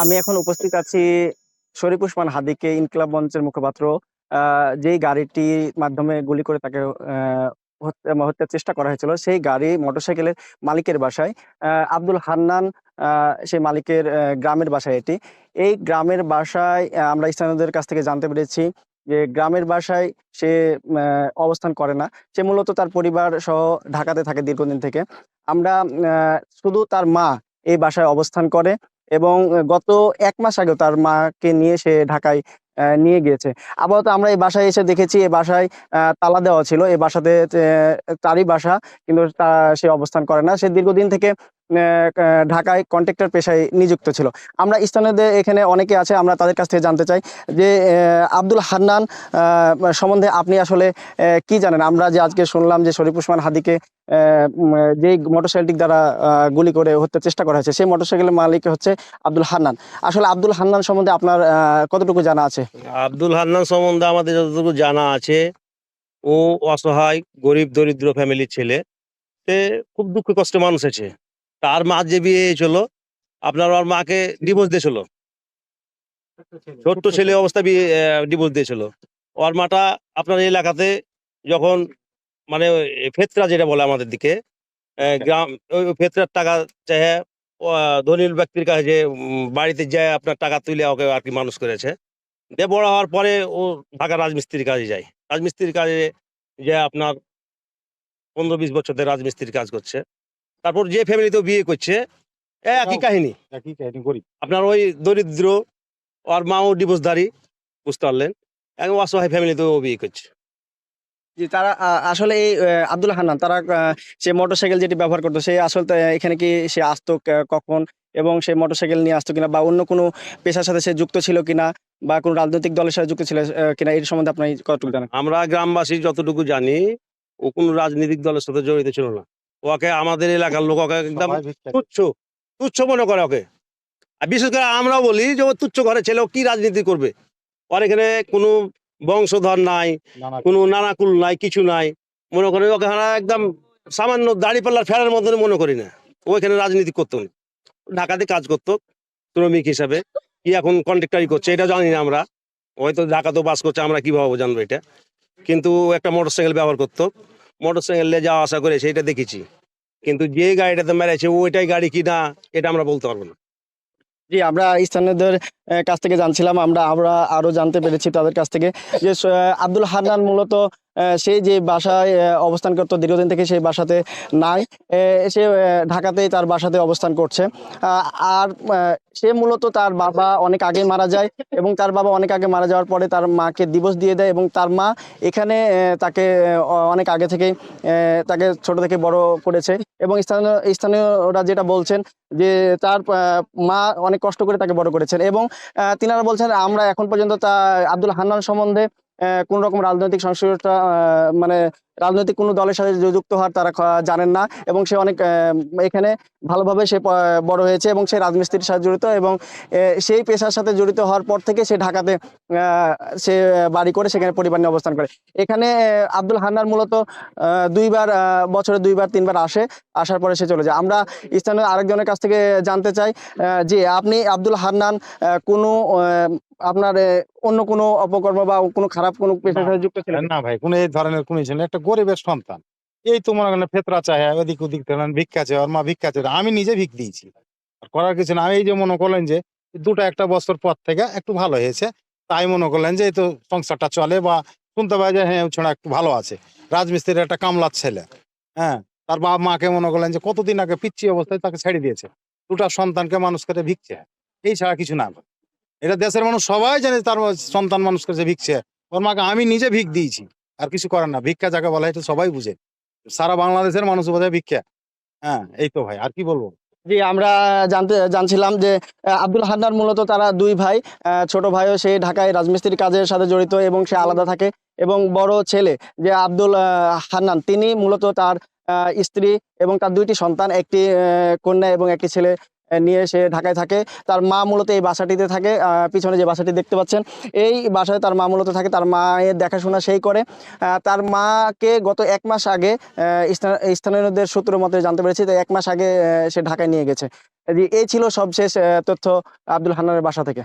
আমি এখন উপস্থিত আছি শরীফ ওসমান হাদীকে ইনকিলাব মঞ্চের মুখপাত্র যেই গাড়িটির মাধ্যমে গুলি করে তাকে হত্যার চেষ্টা করা হয়েছিল সেই গাড়ি মোটরসাইকেলের মালিকের বাসায় আব্দুল হান্নান সেই মালিকের গ্রামের বাসায় এটি। এই গ্রামের বাসায় আমরা স্থানীয়দের কাছ থেকে জানতে পেরেছি যে গ্রামের বাসায় সে অবস্থান করে না। সে মূলত তার পরিবার সহ ঢাকাতে থাকে দীর্ঘদিন থেকে। আমরা শুধু তার মা এই বাসায় অবস্থান করে এবং গত ১ মাস আগেও তার মাকে নিয়ে সে ঢাকায় নিয়ে গিয়েছে। আপাতত আমরা এই বাসায় এসে দেখেছি এই বাসায় তালা দেওয়া ছিল। এই বাসাতে তারই বাসা, কিন্তু সে অবস্থান করে না। সে দীর্ঘদিন থেকে ঢাকায় কন্ট্রাক্টর পেশায় নিযুক্ত ছিল। আমরা স্থানীয়দের এখানে অনেকে আছে, আমরা তাদের কাছ থেকে জানতে চাই যে আব্দুল হান্নান সম্বন্ধে আপনি আসলে কি জানেন? আমরা যে আজকে শুনলাম যে শরীফ ওসমান হাদীকে যেই মোটরসাইকেলটি দ্বারা গুলি করে হত্যার চেষ্টা করা হয়েছে, সেই মোটরসাইকেলের মালিক হচ্ছে আব্দুল হান্নান। আসলে আব্দুল হান্নান সম্বন্ধে আপনার কতটুকু জানা আছে? আব্দুল হান্নান সম্বন্ধে আমাদের যতটুকু জানা আছে, ও অসহায় গরিব দরিদ্র ফ্যামিলির ছেলে। সে খুব দুঃখ কষ্টে মানুষ আছে। তার মা যে বিয়ে হয়েছিল, আপনার ওর মাকে ডিভোর্স দিয়েছিল, ছোট্ট ছেলে অবস্থা বিয়ে ডিভোর্স দিয়েছিল। ওর মাটা আপনার এই এলাকাতে যখন মানে ফেতরা যেটা বলে আমাদের দিকে, গ্রাম ওই ফেতরার টাকা চাহে ধনী ব্যক্তির কাছে যে বাড়িতে যায় আপনার টাকা তুলে ওকে আর কি মানুষ করেছে। দিয়ে বড় হওয়ার পরে ও ঢাকা রাজমিস্ত্রির কাজে যায়। রাজমিস্ত্রির কাজে যে আপনার ১৫-২০ বছর ধরে রাজমিস্ত্রির কাজ করছে। তারপর যে ফ্যামিলিতেও বিয়ে করছে, একই কাহিনী। গরিব। আপনার ওই দরিদ্র, ওর মাও ডিভোর্সধারী, বুঝতে পারলেন। একদম অসহায় ফ্যামিলিতেও ও বিয়ে করছে। জি, তারা আসলে এই আব্দুল হান্নান তারা সে মোটরসাইকেল যেটি ব্যবহার করতো, সে আসলে এখানে কি সে আসতো কখন, এবং সে মোটরসাইকেল নিয়ে আসতো কিনা, বা অন্য কোনো পেশার সাথে সে যুক্ত ছিল কিনা, বা কোনো রাজনৈতিক দলের সাথে যুক্ত ছিল কিনা, এর সম্বন্ধে আপনি কতটুকু জানেন? আমরা গ্রামবাসী যতটুকু জানি, ও কোনো রাজনৈতিক দলের সাথে জড়িত ছিল না। ওকে আমাদের এলাকার লোক ওকে একদম তুচ্ছ তুচ্ছ মনে করে ওকে। আর বিশেষ করে আমরাও বলি যে ও তুচ্ছ ঘরে ছেলে, ও কি রাজনীতি করবে? ওর এখানে কোনো বংশধর নাই, কোনো নানাকুল নাই, কিছু নাই। মনে করেন ওকে একদম সামান্য দাড়িপাল্লার ফেরার মধ্যে মনে করি না। ও এখানে রাজনীতি করতো না, ঢাকাতে কাজ করতো শ্রমিক হিসাবে। কি এখন কন্ট্রাক্টারি করছে এটা জানি না আমরা। হয়তো ঢাকাতেও বাস করছে, আমরা কিভাবে জানবো এটা? কিন্তু ও একটা মোটরসাইকেল ব্যবহার করতো, মোটরসাইকেল নিয়ে যাওয়া আসা করে সেটা দেখেছি। কিন্তু যে গাড়িটাতে মেরেছে ওইটাই গাড়ি কি না, এটা আমরা বলতে পারবো না। জি, আমরা স্থানীয়দের কাছ থেকে জানছিলাম, আমরা আমরা আরো জানতে পেরেছি তাদের কাছ থেকে যে আব্দুল হান্নান মূলত সে যে বাসায় অবস্থান করতো দীর্ঘদিন থেকে সেই বাসাতে নাই। সে ঢাকাতেই তার বাসাতে অবস্থান করছে। আর সে মূলত তার বাবা অনেক আগে মারা যায়, এবং তার বাবা অনেক আগে মারা যাওয়ার পরে তার মাকে ডিভোর্স দিয়ে দেয়, এবং তার মা এখানে তাকে অনেক আগে থেকেই তাকে ছোট থেকে বড় করেছে। এবং স্থানীয়রা যেটা বলছেন যে তার মা অনেক কষ্ট করে তাকে বড় করেছেন, এবং তিনারা বলছেন আমরা এখন পর্যন্ত তা আব্দুল হান্নান সম্বন্ধে কোন রকম রাজনৈতিক সংশ্লিষ্টতা মানে রাজনৈতিক কোনো দলের সাথে যুক্ত হওয়ার তারা জানেন না, এবং সে অনেক এখানে ভালোভাবে সে বড় হয়েছে, এবং সে রাজমিস্ত্রির সাথে জড়িত, এবং সেই পেশার সাথে জড়িত হওয়ার পর থেকে সে ঢাকাতে সে বাড়ি করে সেখানে পরিবার নিয়ে অবস্থান করে। এখানে আব্দুল হান্নান মূলত দুইবার বছরে 2-3বার আসে, আসার পরে সে চলে যায়। আমরা স্থানীয় আরেকজনের কাছ থেকে জানতে চাই যে আপনি আব্দুল হান্নান কোনো আপনার অন্য কোনো অপকর্ম বা কোনো খারাপ কোনো পেশার সাথে যুক্ত ছিলেন? না ভাই, কোনো এই ধরনের কোনো ছিল না। একটা গরিবের সন্তান, এই তো মনে করেন ফেতরা চায়, ওদিক ওদিক ধরেন ভিক্ষা চায়, ওর মা ভিক্ষা চায়, আমি নিজে ভিক দিয়েছি। আর করার কিছু না। আমি এই যে মনে করলেন যে একটা বছর পর থেকে একটু ভালো হয়েছে, তাই মনে করলেন যে এই তো সংসারটা চলে, বা শুনতে পাই যে হ্যাঁ ছোড়া একটু ভালো আছে, রাজমিস্ত্রির একটা কামলার ছেলে। হ্যাঁ, তার বাবা মাকে মনে করলেন যে কতদিন আগে পিচ্ছি অবস্থায় তাকে ছেড়ে দিয়েছে, সন্তানকে মানুষ করে ভিক্ষছে, এই ছাড়া কিছু না। এটা দেশের মানুষ সবাই জানে তার সন্তান মানুষ করেছে ভিক্ষছে। ওর মাকে আমি নিজে ভিক দিয়েছি, আর কিছু করার না। ভিক্ষা যাকে বলা এটা সবাই বুঝে, সারা বাংলাদেশের মানুষ বোঝে ভিক্ষা। হ্যাঁ, এই তো ভাই, আর কি বলবো। জি, আমরা জানছিলাম যে আব্দুল হান্নান মূলত তারা দুই ভাই। ছোট ভাইও সে ঢাকায় রাজমিস্ত্রির কাজের সাথে জড়িত, এবং সে আলাদা থাকে, এবং বড় ছেলে যে আব্দুল হান্নান তিনি মূলত তার স্ত্রী এবং তার 2টি সন্তান, একটি কন্যা এবং একটি ছেলে নিয়ে সে ঢাকায় থাকে। তার মা মূলত এই বাসাটিতে থাকে, পিছনে যে বাসাটি দেখতে পাচ্ছেন এই বাসায় তার মা মূলত থাকে, তার মায়ের দেখাশোনা সেই করে। তার মাকে গত 1 মাস আগে স্থানীয়দের সূত্র মতে জানতে পেরেছি, তো 1 মাস আগে সে ঢাকায় নিয়ে গেছে। এই ছিল সবশেষ তথ্য আব্দুল হান্নানের বাসা থেকে।